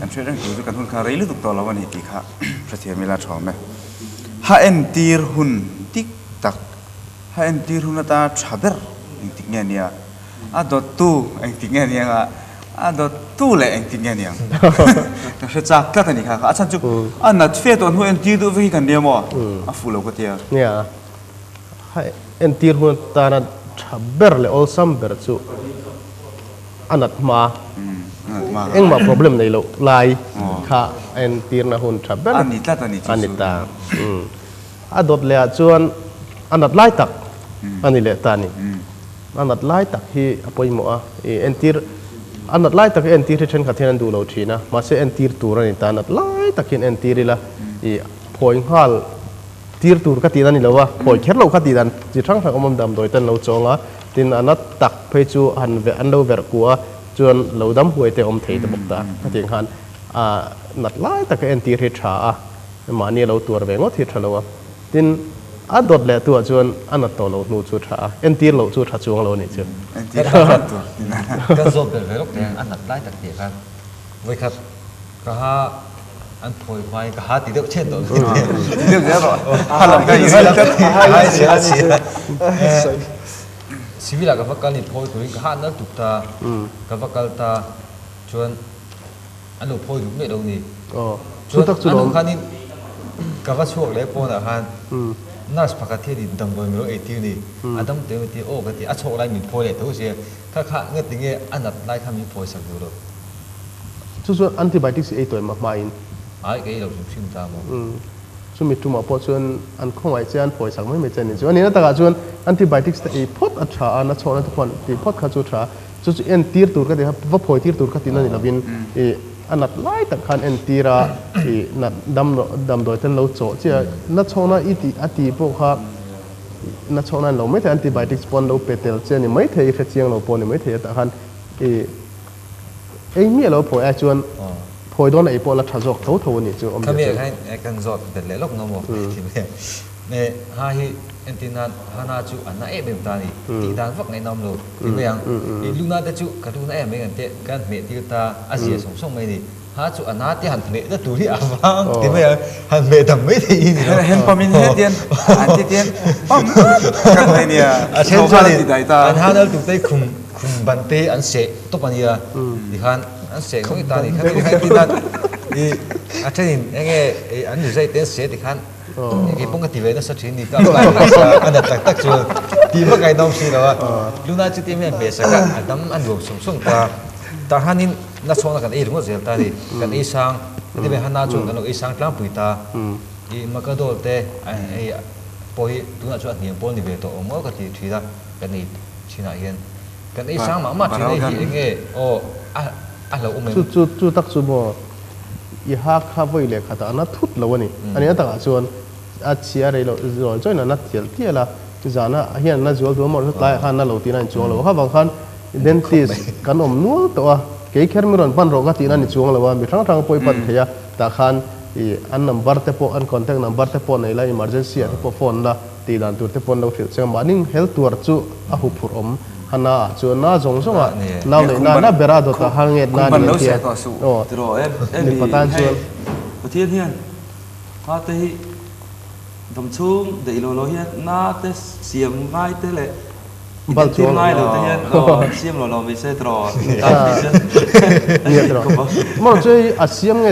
kan thredang tu kan hun kha reilu tuk to lawa ni ti kha prathia mila thome ha en tir hun tik tak ha en tir hun ta thaber ning tik nge nia a dot tu eng tik nge nia a dot tu le eng tik nge nia ta se chak ta ni kha a chan chu a nat fe ton hu en tir du vi kan nia mo a fu lo ko tiaเนี่ยให้เอ็นตีร์หุ่นตานัดชับเบอร์เลย all sum เบอร์ซูอันนัดมาเอ็งมา problem ในโลกลายค่ะเอ็นตีร์นะหุ่นชับเบอร์อันนี้ตาอันดดเลยจวนอันนัดไล่ตักอันนี้เลยตานี่อันนัดไล่ตักที่อภัยหมอเอ็นตีร์อันนัดไล่ตักเอ็นตีร์ที่ฉันขัดที่นั่นดูเราทีนะมาเสียเอ็นตีร์ตัวนี่ตานัดไล่ตักเอ็นตีร์ละพอยฮัลตีร์ตูร์ก็ตีนั่นนี่แล้ววะพอยแค่เราก็ตีนั่นจิตทั้งทางอมดำโดยแต่เราจงอ่ะตินอันนั้นตักไปจูอันเวอันเราเวรกัวจวนเราดำหวยแต่อมเทตบกตาก็ถึงหันนัดไล่แต่ก็เอ็นตีร์ชามาเนี่ยเราตัวเวงว่าที่ชาเราตินอันดดแหละตัวจวนอันนั้นตัวเราหนูจูชาเอ็นตีร์เราจูชาจวงเราเนี่ยจวน cái dồn về với lúc này ăn đặt lái đặc biệt kan với khát cả ăn phơi khoai cả tí được chết rồi được rồi ha làm cái gì hai xí xí vì là cái vắc này phơi của cả nó tụt ta cái vắc ta chuan ăn đồ phơi đúng mẹ đâu nhỉ chú tắc chú đồ cái cái vắc chuột lấy phơi là hanน่าสปากาเทียดิดำบนมือเอทีนี่อันดับเดียวที่โอ้ก็ที่อัชโชไลมีพอยเลยทุกเสียข้าเงี้ยติงเงี้ยอันดับไล่ข้ามีพอยสักดูเลยช่วยอันติไบโอติกส์ไอตัวมาไม่อินไอ้ก็เราชิมตามช่วยมีจุ่มพอช่วยอันคงไว้เจ้าอันพอยสักไม่เจนี่ช่วยอันนี้นะแต่ก็ช่วยอันติไบโอติกส์ไอพอดอัชชาอันนั้นโชว์นั่นทุกคนที่พอดข้าช่วยช่วยเอ็นตีร์ตัวก็ได้ครับว่าพอยตีร์ตัวก็ที่นั่นนี่เราบินอันนั้นไล่แต่คันเอ็นตีระนัดดำโดยท่านเราโจเจ้านัดโชว์นั่นอีตีอตีพวกเขานัดโชว์นั่นเราไม่ใช่แอนติไบโอติกส์ปนเราเปเตลเจ้านี่ไม่ใช่เฟเชียงเราปนนี่ไม่ใช่แต่คันเอ็งมีเราพอยจวนพอยโดนไอ้ปนละทจอกเท่านี่จ้าข้ามีให้กันจอดเป็นเล็กน้องมั้งที่เนี่ยฮาฮิเอ็นตินันฮานาจูอันนั้นเอ็มตานี่ตีดานฟักในน้ำเราที่ไม่ยังลูน่าแต่จูกระดูน่าไม่กันเตะกันเมติตาอาเซียส่งไม่ดีฮาจูอันนั้นที่หันเมตตัวที่อาฟังที่ไม่ยังหันเมทำไม่ดีนี่เห็นปามินเห็นเตียนอันที่เตียนปั๊มกันเลยเนี่ยเช่นชาลีอันฮานั่นถูกได้คุมบันเตอันเสะตุปันยาดิฮันอันเสะของอีตานี่ครับที่ที่นั่นนี่อาจารย์ยังไงอันอยู่ใจเต้นเสะดิฮันcái phong cách về nó xuất hiện thì các bạn anh đặt tắc chưa thì mất cái đông xí đó lúc nào chỉ tìm em về sẽ cả đấm ăn đồ sống ta hanin nó xong là cái đúng không ta thì cái sang thì về han na chọn cái sang làm bụi ta thì mà cái đồ thế ai bôi đúng là chọn nhiều bôi thì về tổ mỗi cái thì ra cái này chỉ là hiện cái sang mà chỉ là hiện cái là ông chú tắc chú bòอีฮักข้าไว้เลยค่ะแต่อันนั้นทุบแล้วนี่อันนี้ต่างส่วนอาเชียอะไรเราจอยนั่นนัดเที่ยวที่ละจานะเฮียนั่นจวลตัวมันสุดท้ายฮันนั่นเราตีนั่นจวงแล้วค่ะบางครั้งเดนติสกันอมนัวตัวเกี่ยแค่มีรอนปันเราก็ตีนั่นจวงแล้วว่ามีทั้งปอยปัดเฮียแต่คันอันนัมเบอร์เตปอันคอนแทคนัมเบอร์เตปในละอิมเมอร์เจนซี่เตปโฟนละตีดันตัวเตปเราเชื่อมานิ่งเฮลตัวจูอาหุบผุรม hana chuan na zong zonga nè. nau nei na na bera do ta hanget na ban ni lo tia se to su oh tro em Ni patan chuan.ประเทศเฮียนฮาเตhi dom chung de lo hian na te siam ngai te le Bal chuang chuang. ngai lo te hian lo siam lo mi se tro ni tro mo chei a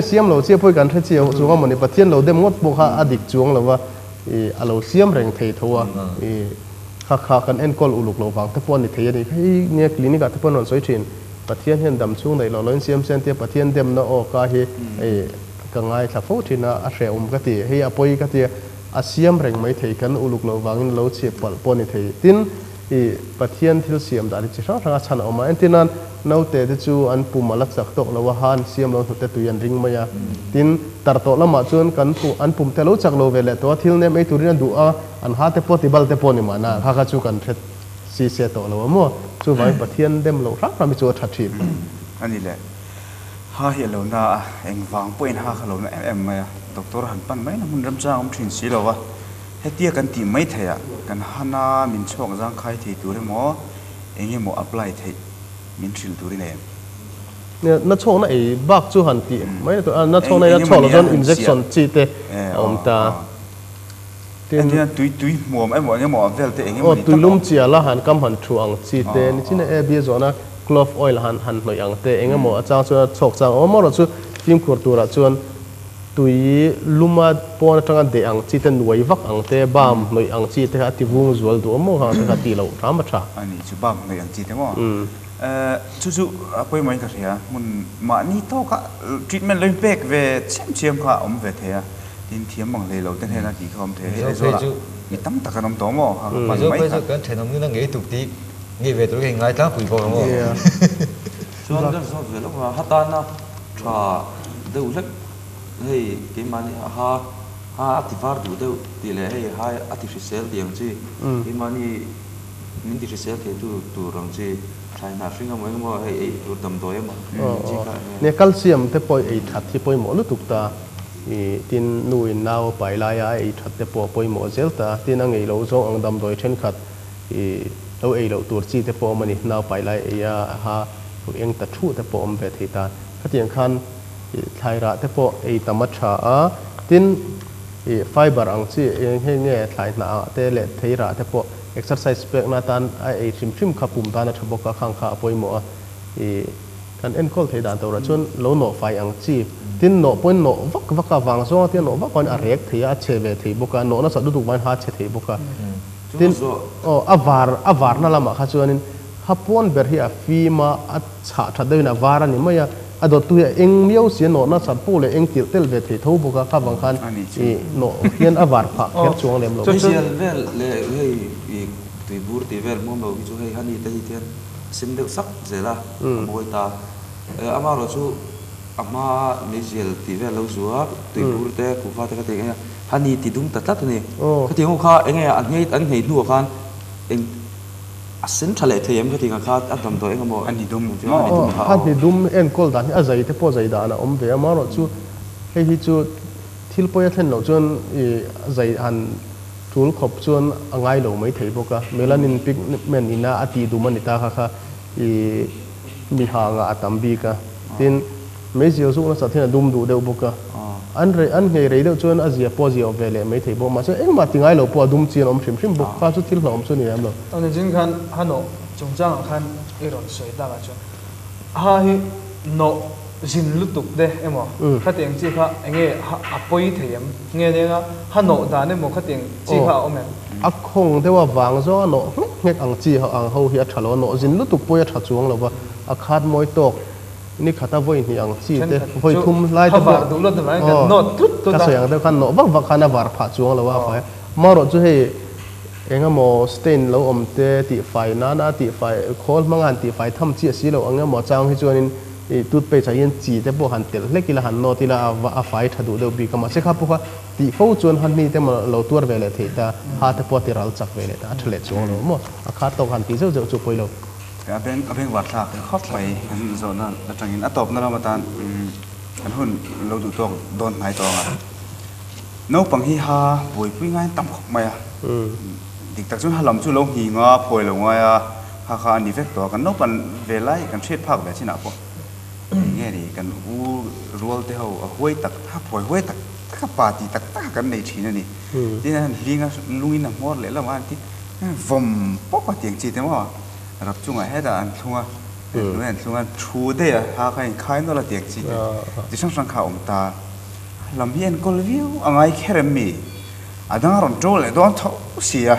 siam lo che poi kan the chiu chuanga mani pathian lo dem ngot bo kha adik chuang lo wa e alo siam reng thei thowa e kha kan en kol uluk lo wang te pon ni thei ni hei ne clinic a te pon on soi thin pathian hian dam chung nei lo loin siam sen te pathian dem na o ka hi e ka ngai tha fo thina a hre ka ti hei a poi ka ti a siam reng mai thei kan uluk lo wangin lo che pal pon ni thei tin i pathian thil siam da ri chi sang ranga chan oma entinan naute te chu an pumala chak tok lo wa han siam lo te tu yan ring maya tin tar to lama chuan kan pu an pum te lo chak lo vele to thil ne mai turin du a an ha te poti bal te poni mana ha ka chu kan thet si se to lo mo chu vai pathian dem lo rak ra mi chu that thi ani le ha hi lo na eng wang point ha khalo na em ma doctor han pan mai na mun ram cha om thin si lo wa hetia kan ti mai thaya kan hana min chok jang khai thi tu re mo enge mo apply thei min thil tu ri ne ne na chong na e bak chu han ti mai to na chong na na chong lo don injection chi te om ta tin tui muam em mo enge mo vel te enge o tuilum chia la han kam han thu ang chi te ni china e bi zona clove oil han noi ang te enge mo achang chu chok chang o mo ro chu tim khur tu ra chuan tui luma pon tanga de ang chi te nuai vak ang te bam noi ang chi te ha ti vung zual du mo ha te ha ti lo ram tha ani chu bam ngai ang chi te mo chu apoi mai ka ria mun ma ni to ka treatment loin pek ve chem kha om ve the ya tin thiam mang le lo ten he na ti khom the he zo la mi tam ta kanom to mo ha mà giờ bây giờ cái thể nó như là nghệ tục tí nghệ về tôi cái ngay tháng quỷ vào không chuan kan so ve lo ha ta na tha de ulek hei ke mani ha activar du de ti le hei ha artificial diang chi ke mani min artificial ke tu rang chi China ringa mo hei tu tam do em chi ka ne calcium te poi ei that thi poi mo lu tuk ta i tin nui nau pai la ya ei that te poi mo zel ta tin ang ei lo zo ang dam doi then khat i lo ei lo tur chi te po mani nau pai lai ya ha eng ta thu te po om ve thi ta khatiang khan thai ra te po ei tamatha a tin fiber ang chi eng he nge thai na te le thei ra te po exercise pek na tan ai trim khapum ta na thabo ka khang kha poi mo kan en kol thei dan to ra chun lo no fai ang chi tin no pon no vak wang so tin no vak kon a rek thei a che ve thei boka no na sa du man ha che thei boka tin avar na lama kha chuanin hapon ber hi a fi ma a cha tha de na vara ni maya adot tu eng miau sia no na sa pu le eng til tel ve thei tho boka ka wang khan no hian avar pha kher chuang lem lo special vel le hei tui bur ti vel mo lo chu hei hani te hi tian sim de sak zela moi ta ama ro chu ama ni gel ti vel lo zu a tui bur te ku fa te ka te nga hani ti dum ta tat ni ka ti ngo kha enge an ngei nu khan eng asen thale them ka ti nga kha atam to eng mo ani dum han ni dum en kol dan a zai te po zai da na om ve ama ro chu hei hi chu thil po ya thlen lo chuan zai han tul khop chuan angai lo mai thei boka melanin pigment ina ati du mani ta kha mi ha nga atam bi ka tin me zio su na sa thina dum du deu boka an ngei rei deu chuan azia pozio vele mai thei bo ma so eng ma tingai lo po dum chin om shim bok ka chu thil hlom chu ni am lo ông này chính khăn hắn nọ chúng trang khăn iron sợi ta cái chuyện ha hi nọ zin lúc tục đấy em ạ khát tiếng chi khá anh nghe apoi thấy em nghe đấy á hắn nọ đã nên một khát tiếng chi khá ông em a khong te wa wang zo no ngek ang chi ha ang ho hi a thalo no zin lu tuk poya tha chuang lo wa a khat moi tok ni khata voi ni ang chi te voi thum lai te ba du lo te mai kan no tut to ka da so yang de kan no ba khana war pha chuang lo wa fa ma ro chu he enga mo stain lo om te ti fai na ti fai khol mangan ti fai tham chi si lo anga mo chang hi chuanin i tut pe cha yen chi te bo han tel lekila han no ti la a fai thadu de bi kama se kha pu kha ti fo chuan han ni te ma lo tur vele the ta ha te po ti ral chak vele ta thle chuang lo mo a kha to han ti zo zo chu poi lo aben wat la khop pai an zo na atangin atop na ma tan an hun lo du tong don nai to nga no pang hi ha boi pui ngai tam khop mai dik tak chun halam chu lo hi nga phoi lo nga ya ha ani vek to kan no pan velai kan thret phak ve china po nge ri kan u rol te ho hoi tak ha phoi hoi tak ka party tak ta kan nei thina ni tin an hinga lungin na mor le la man ti vom pok pa tiang chi te mo rap chunga he da an thunga nuan thunga thu de ha khai no la tiang chi ti sang sang kha om ta lam hian kol view angai kherem mi adang ron trol le don tho sia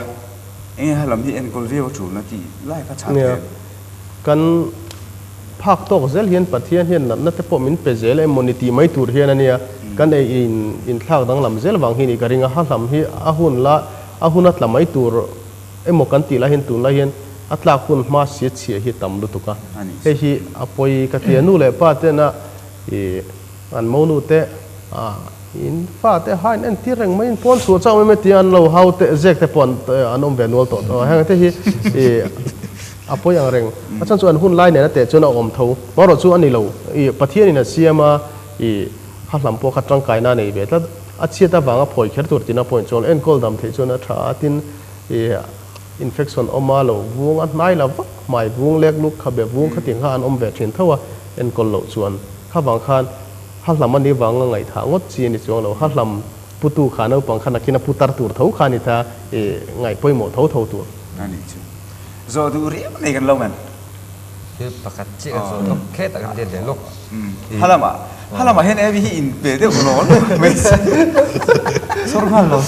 lam hian kol view chu na ti lai ka chat kan phak tok zel hian pathian hian na te po min pe zel e moniti mai tur hian ania kan e in thak dang lam zel wang hi ni karinga ha lam hi ahunat lamai tur emo kan ti la hin tun la hian atla kun ma sia chia hi tam lu tuka he hi apoi ka ti nu le pa te na an mo nu te in fa te hain en ti reng mai in pon su chaw me ti an lo how te zek te pon anom be nol to hang te hi apoi ang reng achan chu an hun lai ne na te chuna om tho maro chu ani lo pathian in a siama ha lam po kha tang kai na nei be ta achia ta wanga phoi kher tur tina point chol en kol dam the chuna tha tin infection omalo wung at nai la vak mai wung lek luk khabe wung khating han om ve thin thawa en kol lo chuan kha wang khan ha lam ani wang ngai tha ngot chi ni chong lo ha lam putu khana pang khana kina putar tur thau khani tha ngai poimo thau thau tur ani chu zo du ri nei kan lo man ke pakat chi zo lo khe ta kan de lo halama hen evi hi in pe de ko lo me sor hal lo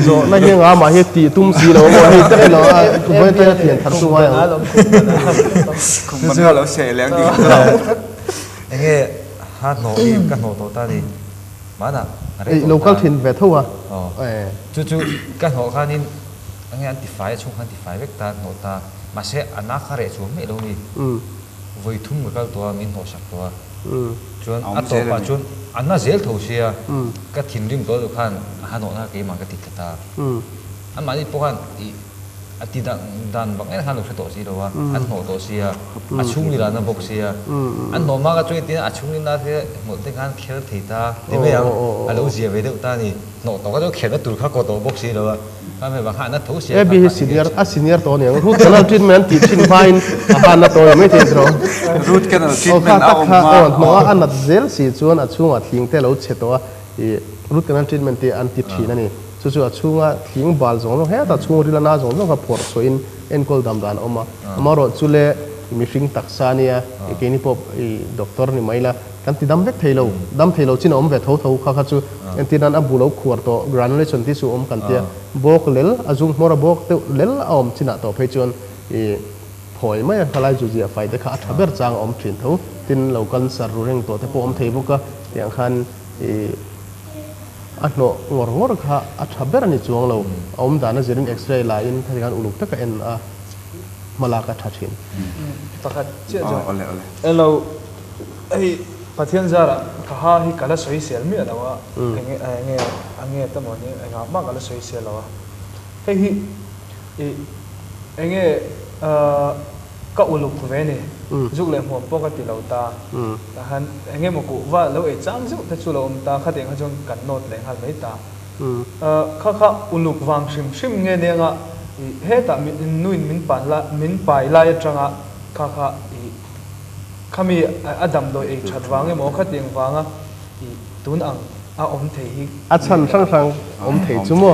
zo na hi nga ma hi ti tum si lo mo hi te lo bo te tian thar su wa ya kum man lo se leng di enge ha no ka no to ta di mana local thin ve thawa chu ka no khanin enge antify chung antify vek ta no ta ma se ana khare chu me lo ni voi thum ka to min ho sak to chuan ato pa chuan anna zel tho sia ka thin rim to khan ha no na ke ma ka tik ta an mani pokan ati dan bang en han lo to si rowa an no to sia achung ni la na bok sia an no ma ka chui tin achung ni na the mo te kan kher theita te me yang alo sia ve de ta ni no to ka jo kher na tur kha ko to bok si rowa ka me ba khan na tho sia e bi senior to ne root canal treatment ti chin fine han na to me te ro root canal treatment a om ma an na zel si chuan achunga thling te lo che to root canal treatment te anti thi na ni chu achunga thing bal zong lo he ta chung ri la na zong ka por so in en kol dam dan oma amaro chule mi fing taksania ke ni pop doctor ni maila kan ti dam vek theilo chin om ve tho kha chu en ti nan abulo khuar to granulation ti su om kan tia bok lel azung mora bok te lel om china to phei chon phoi mai khalai ju ji fai de kha thaber chang om thin tho tin lo kan sar ru reng to te po om thei buka tiang khan ano ngor kha athaber ani chuang lo om dana zerin x-ray la in thagan uluk taka en malaka thathin pakat che ole elo ei pathian zara ka ha hi kala soi sel mi adawa ange ta mo ni nga ma kala soi sel lawa hei hi enge ka uluk ve ne zuk le mo poka ti lo ta han enge mo ku wa lo e chang zu ta chu lo om ta kha teng ha jong kan not le hal mai ta kha uluk wang shim nge ne nga he ta nuin min pai la ya changa kha khami adam do e chat wange mo kha teng wanga tun ang a om thei hi a chan sang om thei chu mo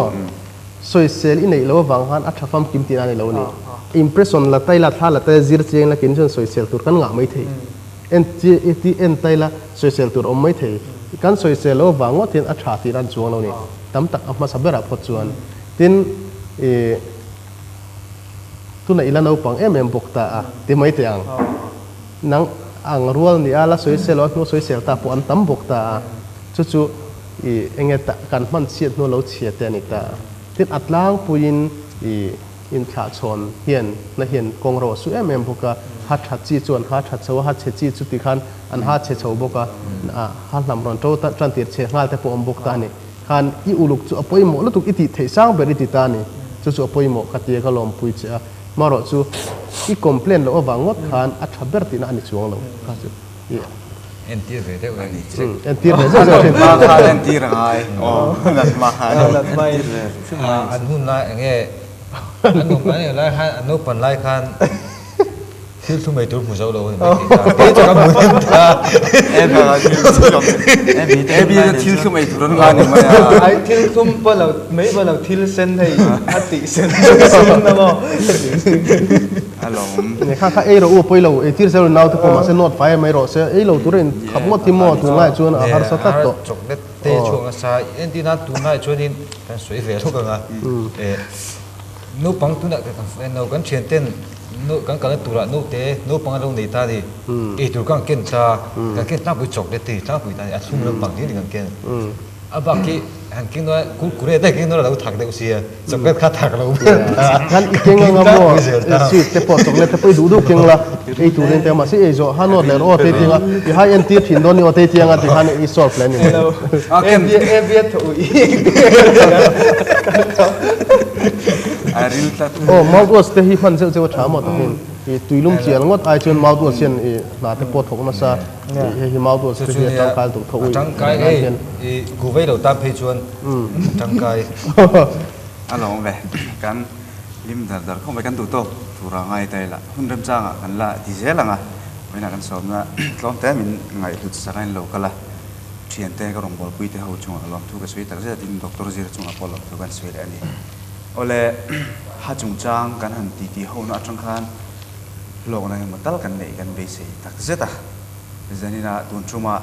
soi sel in nei lo wang han a thafam kim ti na nei lo ni impression la taila thala ta zir cheng la kin jon soi sel tur kan nga mai thei en taila soi sel tur om mai thei kan soi sel lo wango tin a tha ti ran chuang lo ni tam tak ma sabera phot chuan tin tu na ila no pang em bokta a ti mai te ang nang ang rual ni ala soi sel no soi sel ta po an tam bokta chu engeta kan man siat no lo chia te ni ta tin atlang puin in kha chon hian na hian kongro su em boka ha tha chi chon ha tha chaw ha che chi chu ti khan an ha che chaw boka ha lam ron to ta tran tir che ngal te po om bok ta ni khan i uluk chu apoi mo lu tu iti thei sang be ri ti ta ni chu apoi mo ka ti ka lom pui cha maro chu i complain lo wangot khan a thaber ti na ani chuang lo ka chu en ti ve de wa ni en tir le ma kha en tir hai lat ma ha lat mai an hun la enge an no mai la han an no pan lai khan thil thu mai tur mu zo lo mai te cha ka mu ta em là em bị thil khum ei turan nga ni ma ya ai thil thum pa lo mấy pa lo thil sen thei ati sen na mo alom เนี่ยข้าเอเราอุ้ยเราเอที่เซลล์นาวที่ผมมาเซนอดไฟไม่รอเซเอเราตัวเรนขับมอที่มอตัวง่ายชวนอาหารสกัดตัว จกเล็ดเตช่วงอาศัยเอ็นที่นั่นตัวง่ายชวนนี่กันสวยเวทุกกันนู้ปังตัวน่ะกันนู้กันเชียนเต้นนู้กันกันตัวละนู้เตนู้ปังเราในตาดิตัวกันเก่งจ้ากันเก่งน่าไปจกเล็ดตีน่าไปตาอัดสุ่มเราปังที่นี่กันเก่งบางทีหันกินด้วยกูเรียกได้กินด้วยเราถักเด็กเสียจกเล็ดข้าถักเรางั้นอีกเก่งงามว่ะสิแต่พอจงเลยแต่ไปดูเก่งละไอ้ตัวเรนแต่มาสิไอ้โจฮันนอดเลยโอ้เตติงอ่ะยี่ห้อเอ็นตีถิ่นโดนนี่โอ้เตติงอ่ะที่ฮันอีสอลแพลนนี่ เอเบียถูอี aril ta โอ้มาตัวสเตฮิฟันเซลเซลถามหมดนี่ตุยลุ่มเสียงงดไอชวนมาตัวเสียนน่าจะปวดท้องมาซะฮิมาตัวสเตฮิจังกายตัวทวี จังกายกูไว้เราตามเพจวนจังกาย alom ve kan lim dar khom kan tu to tura ngai tai la hun ram changa kan la ti zel anga maina kan som na tlom te min ngai tu sakan lo kala thian te ka rong bol pui te ho chung alom thu ka sui tak ja tin doctor zir chung apolo tu kan sui ani ole ha chung chang kan han ti ho na chang khan lo na ma tal kan nei kan be se tak zeta zanina tun chuma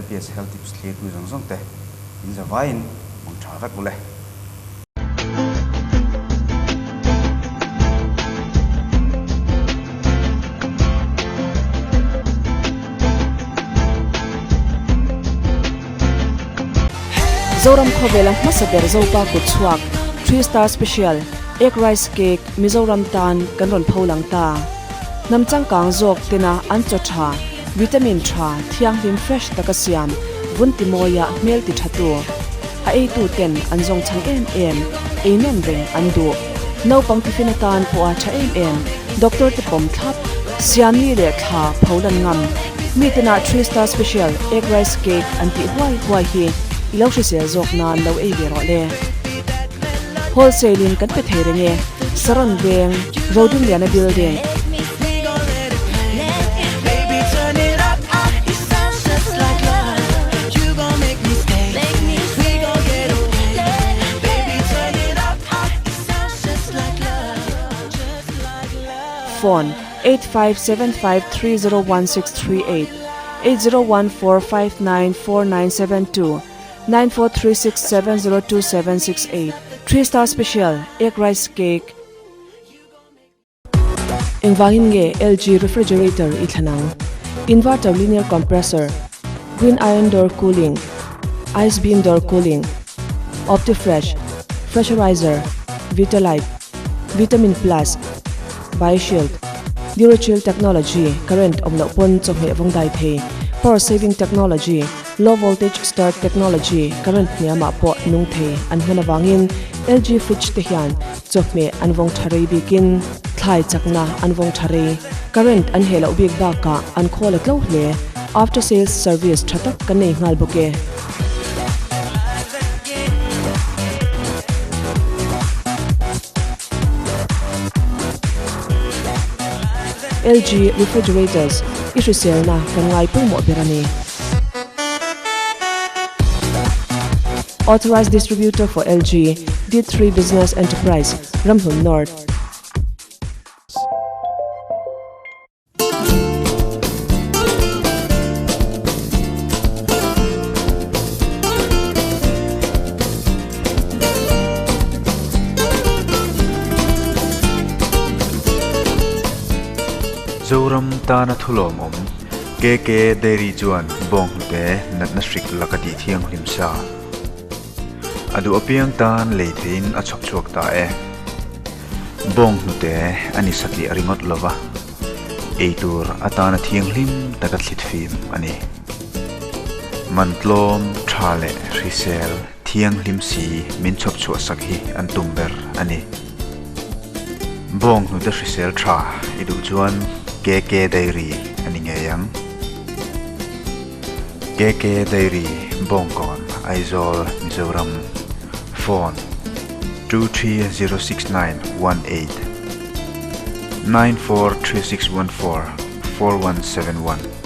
LPS health tips le tu jong jong te in za vain mong tha rak bule Zoram Khovela Masader Zopa Kuchwak 3-star special egg rice cake Mizoram tan kanron pholang ta namchang kang jok tina anchocha vitamin tha thiang lim fresh takasiam vunti moya mel ti thatu a ei tu ten anjong chang em einon reng andu no pang tifin tan po a tha em doctor te pom thap siamni le kha pholan ngam mi tina 3-star special egg rice cake anti huai hi ilau se zok na lo ei be ro le wholesale in kan pe there nge saron beng roding liana building phone 8575301638 8014594972 9436702768 3-star special egg rice cake Engwangin nge LG refrigerator ithanang inverter linear compressor green iron door cooling ice beam door cooling OptiFresh pressurizer Vitalite Vitamin Plus BioShield DuraChill technology current omlo pon chokhe vongdai the power saving technology low voltage start technology current niama po nung the an hona wangin LG fridge te hian chokme anwong thari bikin thlai chakna anwong thari current an hela ubik ba ka an khole tlo hle after sales service thatak kanei ngal buke LG refrigerators isresel na kangai pumo berani Authorized distributor for LG D3 Business Enterprise Ramhun North Zoram Tana Thulomom KK Dairy Juan Bong Te Natna Strik Lakati Thiang Limsa Adu Apiang Tan Leitin Achok Chuak Ta Bong Te Anisaki Aringot Lova Eitur Atana Thiang Lim Takat Litfim Ani Mantlom Thale Risel Thiang Lim Si Min Chok Chua Sakhi Antumber Ani Bong Nuda Risel Tra Idu Juan KK Dairy ani ngayang KK Dairy Bongkon Aizol Mizoram phone 230691 943614 4171